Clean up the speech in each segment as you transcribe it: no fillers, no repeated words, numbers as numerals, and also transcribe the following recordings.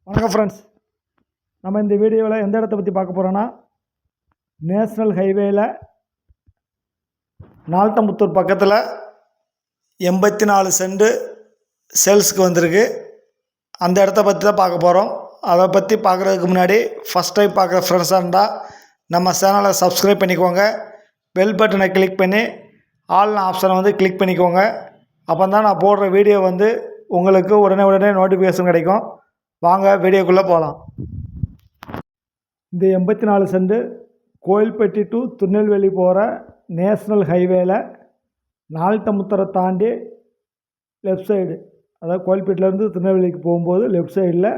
வணக்கம் ஃப்ரெண்ட்ஸ். நம்ம இந்த வீடியோவில் எந்த இடத்த பற்றி பார்க்க போகிறோன்னா, நேஷ்னல் ஹைவேயில் நால்த்தம்புத்தூர் பக்கத்தில் 84 சென்ட் சேல்ஸுக்கு வந்திருக்கு. அந்த இடத்த பற்றி தான் பார்க்க போகிறோம். அதை பற்றி பார்க்குறதுக்கு முன்னாடி ஃபஸ்ட் டைம் பார்க்குற ஃப்ரெண்ட்ஸாக இருந்தால் நம்ம சேனலை சப்ஸ்கிரைப் பண்ணிக்கோங்க. பெல் பட்டனை கிளிக் பண்ணி ஆல்னு ஆப்ஷனை கிளிக் பண்ணிக்கோங்க. அப்போ தான் நான் போடுற வீடியோ உங்களுக்கு உடனே நோட்டிஃபிகேஷன் கிடைக்கும். வாங்க வீடியோக்குள்ளே போகலாம். இந்த 84 சென்ட் கோயில்பட்டி டு திருநெல்வேலி போகிற நேஷ்னல் ஹைவேயில் நால்த்தமுத்தரை தாண்டி லெஃப்ட் சைடு, அதாவது கோயில்பேட்டிலேருந்து திருநெல்வேலிக்கு போகும்போது லெஃப்ட் சைடில்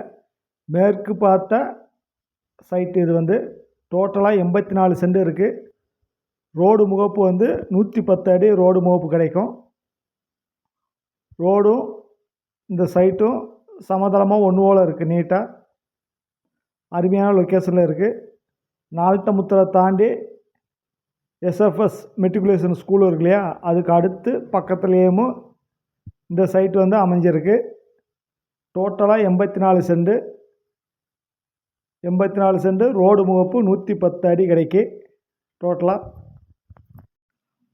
மேற்கு பார்த்த சைட்டு. இது டோட்டலாக 84 சென்ட் இருக்குது. ரோடு முகப்பு 110 அடி ரோடு முகப்பு கிடைக்கும். ரோடும் இந்த சைட்டும் சமதளமாக ஒன்று போல் இருக்குது. நீட்டாக அருமையான லொக்கேஷனில் இருக்குது. நால்த்தமுத்தரை தாண்டி எஸ்எஃப்எஸ் மெட்ரிகுலேஷன் ஸ்கூல் இருக்கு இல்லையா, அதுக்கு அடுத்து பக்கத்துலேயும் இந்த சைட்டு அமைஞ்சிருக்கு. டோட்டலாக 84 சென்ட் ரோடு முகப்பு 110 அடி கிடைக்கு. டோட்டலாக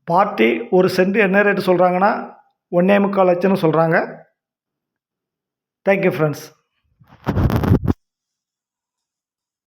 பார்ட்டி ஒரு சென்ட் என்ன ரேட்டு சொல்கிறாங்கன்னா 1.25 லட்சம்னு சொல்கிறாங்க. Thank you friends.